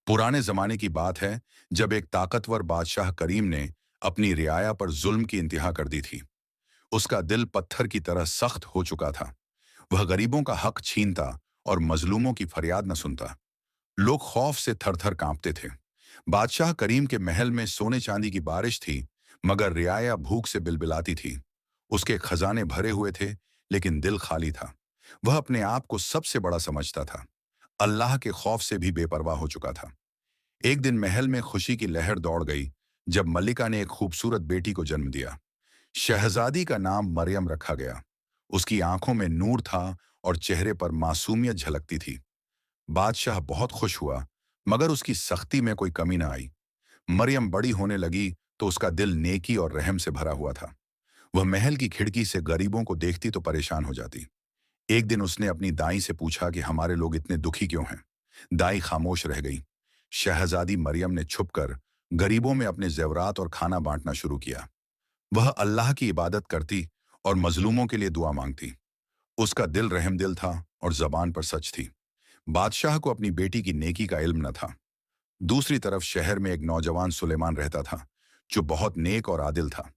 पुराने जमाने की बात है जब एक ताकतवर बादशाह करीम ने अपनी रियाया पर जुल्म की इंतहा कर दी थी। उसका दिल पत्थर की तरह सख्त हो चुका था। वह गरीबों का हक छीनता और मजलूमों की फरियाद न सुनता। लोग खौफ से थर-थर कांपते थे। बादशाह करीम के महल में सोने चांदी की बारिश थी, मगर रियाया भूख से बिलबिलाती थी। उसके खजाने भरे हुए थे, लेकिन दिल खाली था। वह अपने आप को सबसे बड़ा समझता था। अल्लाह के खौफ से भी बेपरवाह हो चुका था। एक दिन महल में खुशी की लहर दौड़ गई जब मल्लिका ने एक खूबसूरत बेटी को जन्म दिया। शहजादी का नाम मरियम रखा गया। उसकी आंखों में नूर था और चेहरे पर मासूमियत झलकती थी। बादशाह बहुत खुश हुआ, मगर उसकी सख्ती में कोई कमी न आई। मरियम बड़ी होने लगी तो उसका दिल नेकी और रहम से भरा हुआ था। वह महल की खिड़की से गरीबों को देखती तो परेशान हो जाती। एक दिन उसने अपनी दाई से पूछा कि हमारे लोग इतने दुखी क्यों हैं। दाई खामोश रह गई। शहजादी मरियम ने छुपकर गरीबों में अपने जेवरात और खाना बांटना शुरू किया। वह अल्लाह की इबादत करती और मजलूमों के लिए दुआ मांगती। उसका दिल रहमदिल था और जबान पर सच थी। बादशाह को अपनी बेटी की नेकी का इल्म न था। दूसरी तरफ शहर में एक नौजवान सुलेमान रहता था, जो बहुत नेक और आदिल था।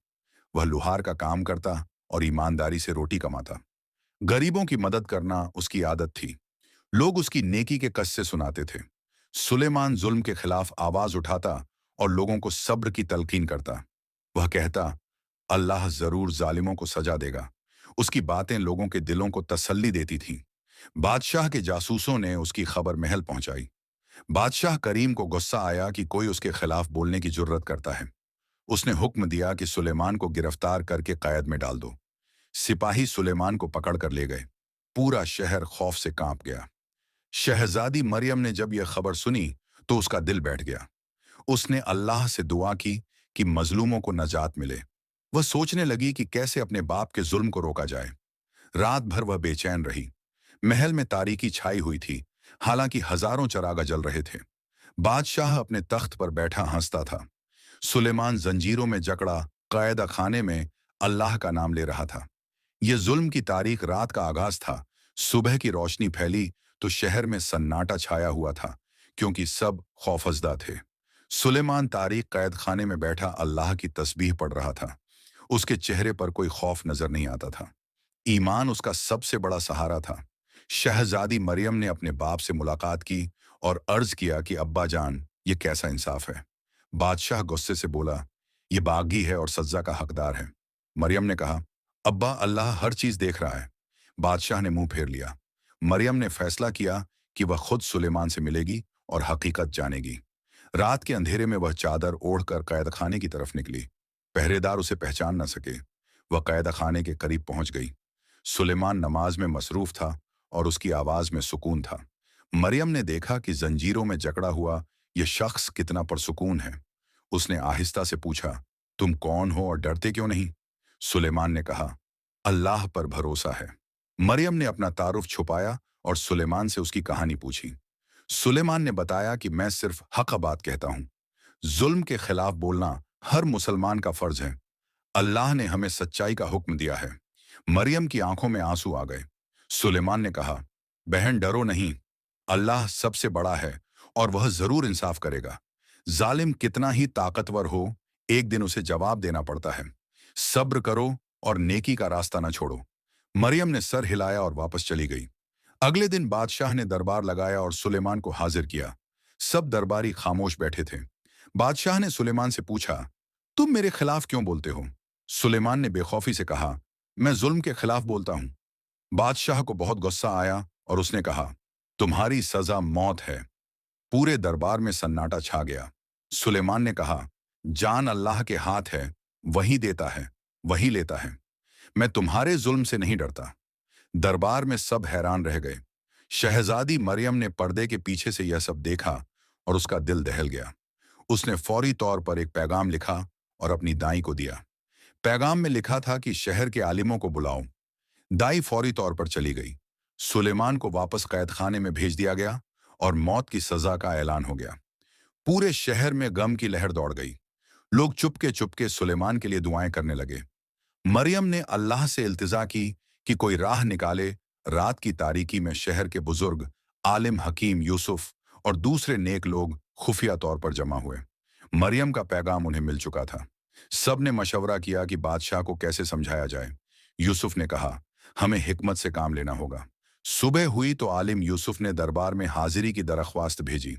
वह लुहार का काम करता और ईमानदारी से रोटी कमाता। गरीबों की मदद करना उसकी आदत थी। लोग उसकी नेकी के कस्से सुनाते थे। सुलेमान जुल्म के खिलाफ आवाज उठाता और लोगों को सब्र की तलकीन करता। वह कहता, अल्लाह जरूर जालिमों को सजा देगा। उसकी बातें लोगों के दिलों को तसल्ली देती थीं। बादशाह के जासूसों ने उसकी खबर महल पहुंचाई। बादशाह करीम को गुस्सा आया कि कोई उसके खिलाफ बोलने की जुर्रत करता है। उसने हुक्म दिया कि सुलेमान को गिरफ्तार करके कैद में डाल दो। सिपाही सुलेमान को पकड़ कर ले गए। पूरा शहर खौफ से कांप गया। शहजादी मरियम ने जब यह खबर सुनी तो उसका दिल बैठ गया। उसने अल्लाह से दुआ की कि मजलूमों को नजात मिले। वह सोचने लगी कि कैसे अपने बाप के जुल्म को रोका जाए। रात भर वह बेचैन रही। महल में तारीकी छाई हुई थी, हालांकि हजारों चरागा जल रहे थे। बादशाह अपने तख्त पर बैठा हंसता था। सुलेमान जंजीरों में जकड़ा कायदा खाने में अल्लाह का नाम ले रहा था। यह जुल्म की तारीख रात का आगाज था। सुबह की रोशनी फैली तो शहर में सन्नाटा छाया हुआ था, क्योंकि सब खौफजदा थे। सुलेमान तारीख कैद खाने में बैठा अल्लाह की तस्बीह पढ़ रहा था। उसके चेहरे पर कोई खौफ नजर नहीं आता था। ईमान उसका सबसे बड़ा सहारा था। शहजादी मरियम ने अपने बाप से मुलाकात की और अर्ज किया कि अब्बा जान, ये कैसा इंसाफ है। बादशाह गुस्से से बोला, ये बागी है और सज्जा का हकदार है। मरियम ने कहा, अब्बा, अल्लाह हर चीज देख रहा है। बादशाह ने मुंह फेर लिया। मरियम ने फैसला किया कि वह खुद सुलेमान से मिलेगी और हकीकत जानेगी। रात के अंधेरे में वह चादर ओढ़कर कैदखाने की तरफ निकली। पहरेदार उसे पहचान न सके। वह कैदखाने के करीब पहुंच गई। सुलेमान नमाज में मसरूफ था और उसकी आवाज में सुकून था। मरियम ने देखा कि जंजीरों में जकड़ा हुआ यह शख्स कितना परसुकून है। उसने आहिस्ता से पूछा, तुम कौन हो और डरते क्यों नहीं? सुलेमान ने कहा, अल्लाह पर भरोसा है। मरियम ने अपना तारुफ छुपाया और सुलेमान से उसकी कहानी पूछी। सुलेमान ने बताया कि मैं सिर्फ हक बात कहता हूं। जुल्म के खिलाफ बोलना हर मुसलमान का फर्ज है। अल्लाह ने हमें सच्चाई का हुक्म दिया है। मरियम की आंखों में आंसू आ गए। सुलेमान ने कहा, बहन डरो नहीं, अल्लाह सबसे बड़ा है और वह जरूर इंसाफ करेगा। जालिम कितना ही ताकतवर हो, एक दिन उसे जवाब देना पड़ता है। सब्र करो और नेकी का रास्ता न छोड़ो। मरियम ने सर हिलाया और वापस चली गई। अगले दिन बादशाह ने दरबार लगाया और सुलेमान को हाजिर किया। सब दरबारी खामोश बैठे थे। बादशाह ने सुलेमान से पूछा, तुम मेरे खिलाफ क्यों बोलते हो? सुलेमान ने बेखौफी से कहा, मैं जुल्म के खिलाफ बोलता हूं। बादशाह को बहुत गुस्सा आया और उसने कहा, तुम्हारी सजा मौत है। पूरे दरबार में सन्नाटा छा गया। सुलेमान ने कहा, जान अल्लाह के हाथ है, वही देता है, वही लेता है। मैं तुम्हारे जुल्म से नहीं डरता। दरबार में सब हैरान रह गए। शहजादी मरियम ने पर्दे के पीछे से यह सब देखा और उसका दिल दहल गया। उसने फौरी तौर पर एक पैगाम लिखा और अपनी दाई को दिया। पैगाम में लिखा था कि शहर के आलिमों को बुलाओ। दाई फौरी तौर पर चली गई। सुलेमान को वापस कैदखाने में भेज दिया गया और मौत की सजा का ऐलान हो गया। पूरे शहर में गम की लहर दौड़ गई। लोग चुपके चुपके सुलेमान के लिए दुआएं करने लगे। मरियम ने अल्लाह से इल्तिजा की कि कोई राह निकाले। रात की तारीकी में शहर के बुजुर्ग, आलिम हकीम यूसुफ और दूसरे नेक लोग खुफिया तौर पर जमा हुए। मरियम का पैगाम उन्हें मिल चुका था। सब ने मशवरा किया कि बादशाह को कैसे समझाया जाए। यूसुफ ने कहा, हमें हिकमत से काम लेना होगा। सुबह हुई तो आलिम यूसुफ ने दरबार में हाजिरी की दरख्वास्त भेजी।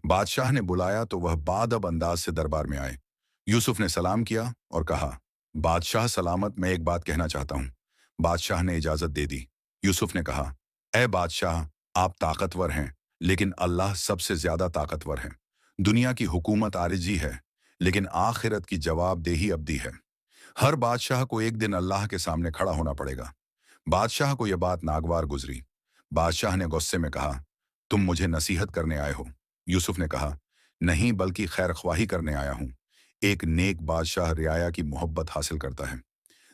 बादशाह ने बुलाया तो वह बादब अंदाज से दरबार में आए। यूसुफ ने सलाम किया और कहा, बादशाह सलामत, मैं एक बात कहना चाहता हूँ। बादशाह ने इजाजत दे दी। यूसुफ ने कहा, ए बादशाह, आप ताकतवर हैं, लेकिन अल्लाह सबसे ज्यादा ताकतवर है। दुनिया की हुकूमत आरिजी है, लेकिन आखिरत की जवाबदेही अब्दी है। हर बादशाह को एक दिन अल्लाह के सामने खड़ा होना पड़ेगा। बादशाह को यह बात नागवार गुजरी। बादशाह ने गुस्से में कहा, तुम मुझे नसीहत करने आए हो? यूसुफ ने कहा, नहीं, बल्कि खैरख्वाही करने आया हूं। एक नेक बादशाह रियाया की मोहब्बत हासिल करता है।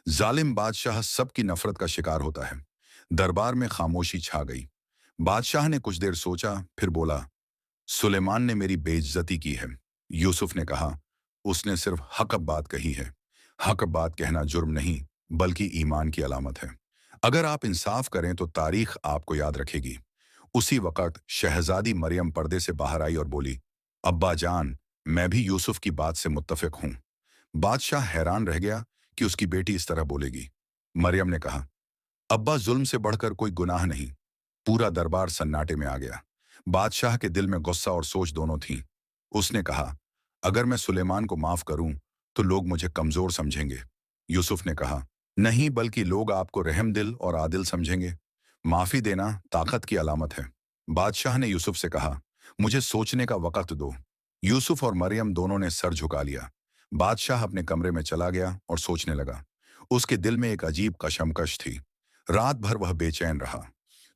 जालिम बादशाह सबकी नफरत का शिकार होता है। दरबार में खामोशी छा गई। बादशाह ने कुछ देर सोचा, फिर बोला, सुलेमान ने मेरी बेइज्जती की है। यूसुफ ने कहा, उसने सिर्फ हक बात कही है। हक बात कहना जुर्म नहीं, बल्कि ईमान की अलामत है। अगर आप इंसाफ करें तो तारीख आपको याद रखेगी। उसी वक्त शहजादी मरियम पर्दे से बाहर आई और बोली, अब्बा जान, मैं भी यूसुफ की बात से मुत्तफिक हूं। बादशाह हैरान रह गया कि उसकी बेटी इस तरह बोलेगी। मरियम ने कहा, अब्बा, जुल्म से बढ़कर कोई गुनाह नहीं। पूरा दरबार सन्नाटे में आ गया। बादशाह के दिल में गुस्सा और सोच दोनों थीं। उसने कहा, अगर मैं सुलेमान को माफ करूं तो लोग मुझे कमजोर समझेंगे। यूसुफ ने कहा, नहीं, बल्कि लोग आपको रहम दिल और आदिल समझेंगे। माफी देना ताकत की अलामत है। बादशाह ने यूसुफ से कहा, मुझे सोचने का वक्त दो। यूसुफ और मरियम दोनों ने सर झुका लिया। बादशाह अपने कमरे में चला गया और सोचने लगा। उसके दिल में एक अजीब कशमकश थी। रात भर वह बेचैन रहा।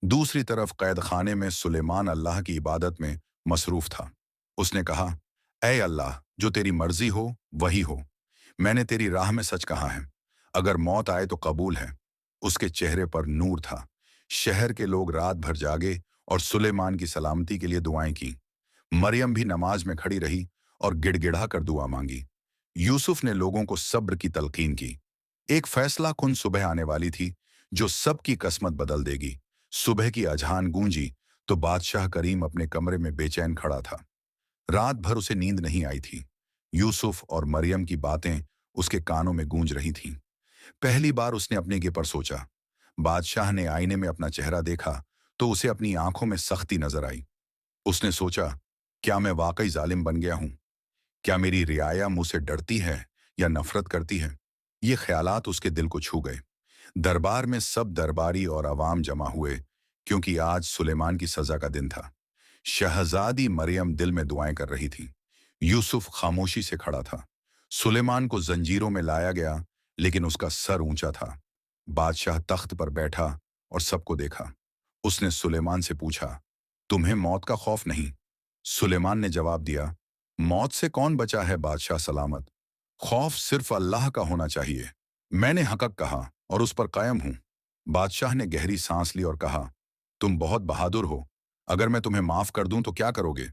दूसरी तरफ कैद खाने में सुलेमान अल्लाह की इबादत में मसरूफ था। उसने कहा, ऐ अल्लाह, जो तेरी मर्जी हो वही हो। मैंने तेरी राह में सच कहा है। अगर मौत आए तो कबूल है। उसके चेहरे पर नूर था। शहर के लोग रात भर जागे और सुलेमान की सलामती के लिए दुआएं की। मरियम भी नमाज में खड़ी रही और गिड़गिड़ा कर दुआ मांगी। यूसुफ ने लोगों को सब्र की तलकीन की। एक फैसला कुन सुबह आने वाली थी जो सबकी किस्मत बदल देगी। सुबह की अजान गूंजी तो बादशाह करीम अपने कमरे में बेचैन खड़ा था। रात भर उसे नींद नहीं आई थी। यूसुफ और मरियम की बातें उसके कानों में गूंज रही थीं। पहली बार उसने अपने के पर सोचा। बादशाह ने आईने में अपना चेहरा देखा तो उसे अपनी आंखों में सख्ती नजर आई। उसने सोचा, क्या मैं वाकई जालिम बन गया हूं? क्या मेरी रियाया मुझसे डरती है या नफरत करती है? ये ख्यालात उसके दिल को छू गए। दरबार में सब दरबारी और अवाम जमा हुए, क्योंकि आज सुलेमान की सजा का दिन था। शहजादी मरियम दिल में दुआएं कर रही थी। यूसुफ खामोशी से खड़ा था। सुलेमान को जंजीरों में लाया गया, लेकिन उसका सर ऊंचा था। बादशाह तख्त पर बैठा और सबको देखा। उसने सुलेमान से पूछा, तुम्हें मौत का खौफ नहीं? सुलेमान ने जवाब दिया, मौत से कौन बचा है बादशाह सलामत। खौफ सिर्फ अल्लाह का होना चाहिए। मैंने हक़ कहा और उस पर कायम हूं। बादशाह ने गहरी सांस ली और कहा, तुम बहुत बहादुर हो। अगर मैं तुम्हें माफ कर दूं तो क्या करोगे?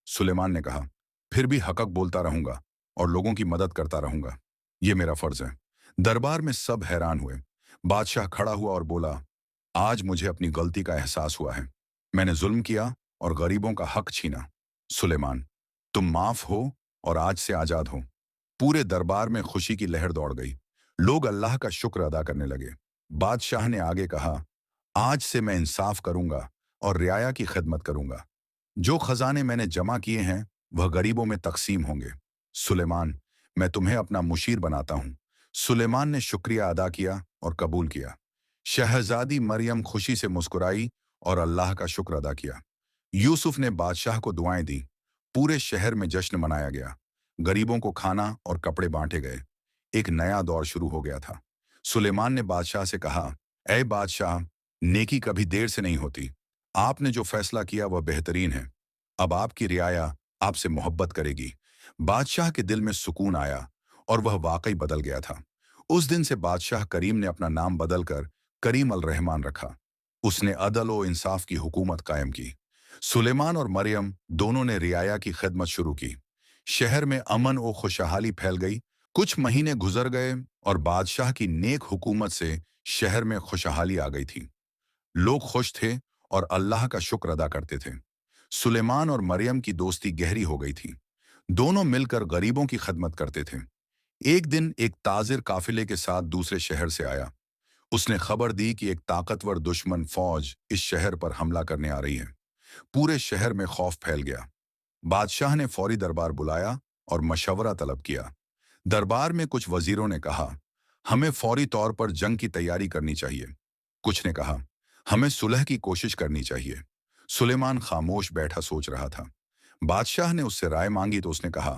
सुलेमान ने कहा, फिर भी हक़ बोलता रहूंगा और लोगों की मदद करता रहूंगा। ये मेरा फर्ज है। दरबार में सब हैरान हुए। बादशाह खड़ा हुआ और बोला, आज मुझे अपनी गलती का एहसास हुआ है। मैंने जुल्म किया और गरीबों का हक छीना। सुलेमान, तुम माफ हो और आज से आजाद हो। पूरे दरबार में खुशी की लहर दौड़ गई। लोग अल्लाह का शुक्र अदा करने लगे। बादशाह ने आगे कहा, आज से मैं इंसाफ करूंगा और रियाया की खिदमत करूंगा। जो खजाने मैंने जमा किए हैं वह गरीबों में तकसीम होंगे। सुलेमान, मैं तुम्हें अपना मुशीर बनाता हूं। सुलेमान ने शुक्रिया अदा किया और कबूल किया। शहजादी मरियम खुशी से मुस्कुराई और अल्लाह का शुक्र अदा किया। यूसुफ ने बादशाह को दुआएं दी। पूरे शहर में जश्न मनाया गया। गरीबों को खाना और कपड़े बांटे गए। एक नया दौर शुरू हो गया था। सुलेमान ने बादशाह से कहा, ऐ बादशाह, नेकी कभी देर से नहीं होती। आपने जो फैसला किया वह बेहतरीन है। अब आपकी रियाया आपसे मोहब्बत करेगी। बादशाह के दिल में सुकून आया और वह वाकई बदल गया था। उस दिन से बादशाह करीम ने अपना नाम बदलकर करीम अल रहमान रखा। उसने अदल और इंसाफ की हुकूमत कायम की। सुलेमान और मरियम दोनों ने रियाया की खिदमत शुरू की। शहर में अमन और खुशहाली फैल गई। कुछ महीने गुजर गए और बादशाह की नेक हुकूमत से शहर में खुशहाली आ गई थी। लोग खुश थे और अल्लाह का शुक्र अदा करते थे। सुलेमान और मरियम की दोस्ती गहरी हो गई थी। दोनों मिलकर गरीबों की खदमत करते थे। एक दिन एक ताजिर काफिले के साथ दूसरे शहर से आया। उसने खबर दी कि एक ताकतवर दुश्मन फौज इस शहर पर हमला करने आ रही है। पूरे शहर में खौफ फैल गया। बादशाह ने फौरी दरबार बुलाया और मशवरा तलब किया। दरबार में कुछ वजीरों ने कहा, हमें फौरी तौर पर जंग की तैयारी करनी चाहिए। कुछ ने कहा, हमें सुलह की कोशिश करनी चाहिए। सुलेमान खामोश बैठा सोच रहा था। बादशाह ने उससे राय मांगी तो उसने कहा,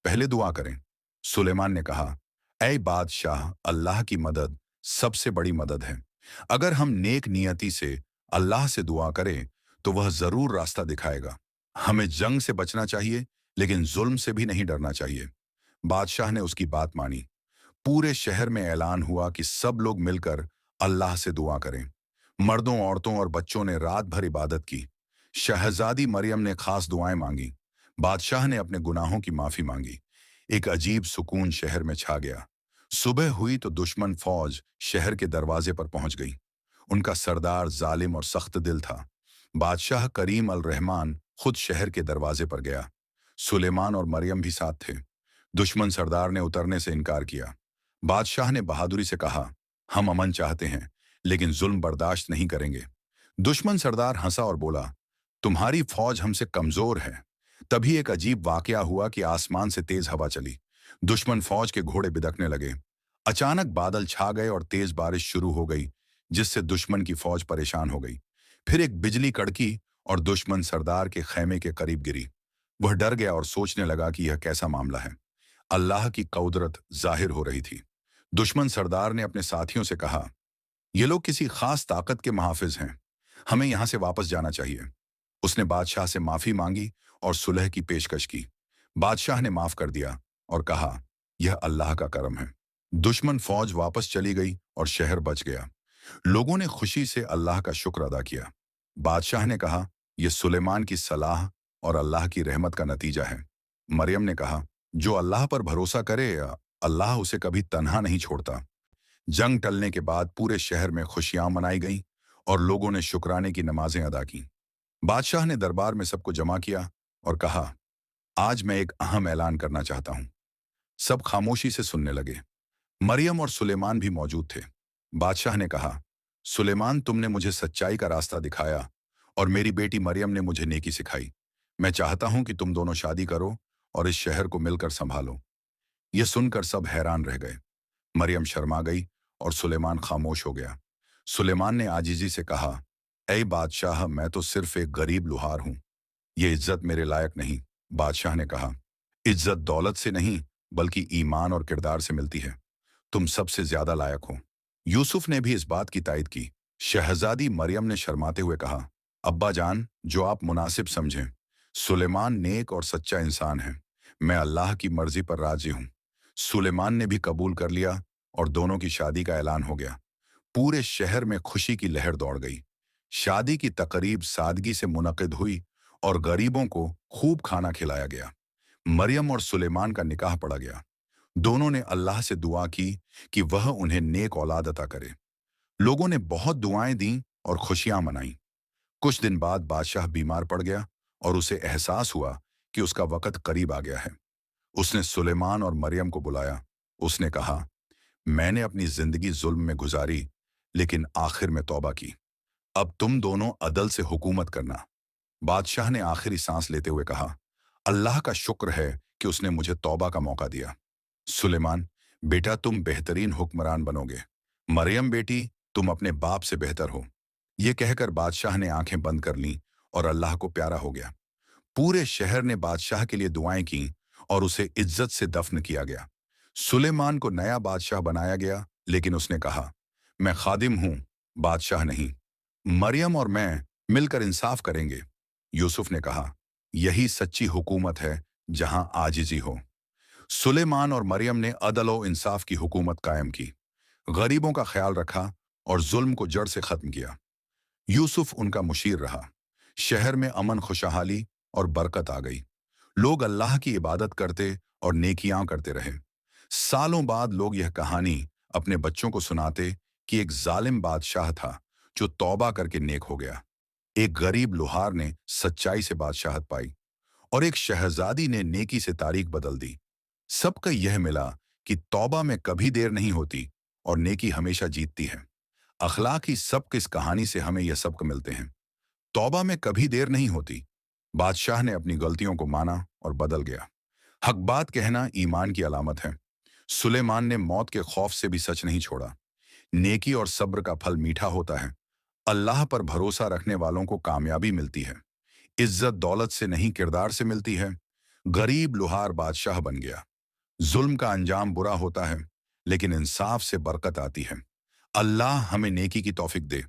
पहले दुआ करें। सुलेमान ने कहा, ऐ बादशाह, अल्लाह की मदद सबसे बड़ी मदद है। अगर हम नेक नियति से अल्लाह से दुआ करें तो वह जरूर रास्ता दिखाएगा। हमें जंग से बचना चाहिए, लेकिन जुल्म से भी नहीं डरना चाहिए। बादशाह ने उसकी बात मानी। पूरे शहर में ऐलान हुआ कि सब लोग मिलकर अल्लाह से दुआ करें। मर्दों, औरतों और बच्चों ने रात भर इबादत की। शहजादी मरियम ने खास दुआएं मांगी। बादशाह ने अपने गुनाहों की माफी मांगी। एक अजीब सुकून शहर में छा गया। सुबह हुई तो दुश्मन फौज शहर के दरवाजे पर पहुंच गई। उनका सरदार जालिम और सख्त दिल था। बादशाह करीम अल रहमान खुद शहर के दरवाजे पर गया। सुलेमान और मरियम भी साथ थे। दुश्मन सरदार ने उतरने से इनकार किया। बादशाह ने बहादुरी से कहा, हम अमन चाहते हैं, लेकिन जुल्म बर्दाश्त नहीं करेंगे। दुश्मन सरदार हंसा और बोला, तुम्हारी फौज हमसे कमजोर है। तभी एक अजीब वाकया हुआ कि आसमान से तेज हवा चली। दुश्मन फौज के घोड़े बिदकने लगे। अचानक बादल छा गए और तेज बारिश शुरू हो गई, जिससे दुश्मन की फौज परेशान हो गई। फिर एक बिजली कड़की और दुश्मन सरदार के खेमे के करीब गिरी। वह डर गया और सोचने लगा कि यह कैसा मामला है। अल्लाह की कुदरत जाहिर हो रही थी। दुश्मन सरदार ने अपने साथियों से कहा, ये लोग किसी खास ताकत के मुहाफिज हैं। हमें यहां से वापस जाना चाहिए। उसने बादशाह से माफी मांगी और सुलह की पेशकश की। बादशाह ने माफ कर दिया और कहा, यह अल्लाह का करम है। दुश्मन फौज वापस चली गई और शहर बच गया। लोगों ने खुशी से अल्लाह का शुक्र अदा किया। बादशाह ने कहा, यह सुलेमान की सलाह और अल्लाह की रहमत का नतीजा है। मरियम ने कहा, जो अल्लाह पर भरोसा करे, अल्लाह उसे कभी तन्हा नहीं छोड़ता। जंग टलने के बाद पूरे शहर में खुशियां मनाई गईं और लोगों ने शुक्राने की नमाजें अदा की। बादशाह ने दरबार में सबको जमा किया और कहा, आज मैं एक अहम ऐलान करना चाहता हूं। सब खामोशी से सुनने लगे। मरियम और सुलेमान भी मौजूद थे। बादशाह ने कहा, सुलेमान, तुमने मुझे सच्चाई का रास्ता दिखाया और मेरी बेटी मरियम ने मुझे नेकी सिखाई। मैं चाहता हूं कि तुम दोनों शादी करो और इस शहर को मिलकर संभालो। यह सुनकर सब हैरान रह गए। मरियम शर्मा गई और सुलेमान खामोश हो गया। सुलेमान ने आजीजी से कहा, ऐ बादशाह, मैं तो सिर्फ एक गरीब लुहार हूं। ये इज्जत मेरे लायक नहीं। बादशाह ने कहा, इज्जत दौलत से नहीं, बल्कि ईमान और किरदार से मिलती है। तुम सबसे ज्यादा लायक हो। यूसुफ ने भी इस बात की तायद की। शहजादी मरियम ने शर्माते हुए कहा, अब्बा जान, जो आप मुनासिब समझें। सुलेमान नेक और सच्चा इंसान है। मैं अल्लाह की मर्जी पर राजी हूं। सुलेमान ने भी कबूल कर लिया और दोनों की शादी का ऐलान हो गया। पूरे शहर में खुशी की लहर दौड़ गई। शादी की तकरीब सादगी से मुनक्किद हुई और गरीबों को खूब खाना खिलाया गया। मरियम और सुलेमान का निकाह पड़ा गया। दोनों ने अल्लाह से दुआ की कि वह उन्हें नेक औलाद अता करे। लोगों ने बहुत दुआएं दी और खुशियां मनाई। कुछ दिन बाद बादशाह बीमार पड़ गया और उसे एहसास हुआ कि उसका वक्त करीब आ गया है। उसने सुलेमान और मरियम को बुलाया। उसने कहा, मैंने अपनी जिंदगी जुल्म में गुजारी, लेकिन आखिर में तौबा की। अब तुम दोनों अदल से हुकूमत करना। बादशाह ने आखिरी सांस लेते हुए कहा, अल्लाह का शुक्र है कि उसने मुझे तौबा का मौका दिया। सुलेमान, बेटा, तुम बेहतरीन हुक्मरान बनोगे। मरियम बेटी, तुम अपने बाप से बेहतर हो। ये कहकर बादशाह ने आंखें बंद कर लीं और अल्लाह को प्यारा हो गया। पूरे शहर ने बादशाह के लिए दुआएं की और उसे इज्जत से दफन किया गया। सुलेमान को नया बादशाह बनाया गया, लेकिन उसने कहा, मैं खादिम हूं, बादशाह नहीं। मरियम और मैं मिलकर इंसाफ करेंगे। यूसुफ ने कहा, यही सच्ची हुकूमत है जहां आजिजी हो। सुलेमान और मरियम ने अदल और इंसाफ की हुकूमत कायम की, गरीबों का ख्याल रखा और जुल्म को जड़ से खत्म किया। यूसुफ उनका मुशीर रहा। शहर में अमन, खुशहाली और बरकत आ गई। लोग अल्लाह की इबादत करते और नेकियां करते रहे। सालों बाद लोग यह कहानी अपने बच्चों को सुनाते कि एक जालिम बादशाह था जो तौबा करके नेक हो गया। एक गरीब लुहार ने सच्चाई से बादशाहत पाई और एक शहजादी ने नेकी से तारीख बदल दी। सबका यह मिला कि तौबा में कभी देर नहीं होती और नेकी हमेशा जीतती है। अखलाक की सबक इस कहानी से हमें यह सबक मिलते हैं। तौबा में कभी देर नहीं होती। बादशाह ने अपनी गलतियों को माना और बदल गया। हक बात कहना ईमान की अलामत है। सुलेमान ने मौत के खौफ से भी सच नहीं छोड़ा। नेकी और सब्र का फल मीठा होता है। अल्लाह पर भरोसा रखने वालों को कामयाबी मिलती है। इज्जत दौलत से नहीं किरदार से मिलती है। गरीब लुहार बादशाह बन गया। जुल्म का अंजाम बुरा होता है, लेकिन इंसाफ से बरकत आती है। अल्लाह हमें नेकी की तौफीक दे।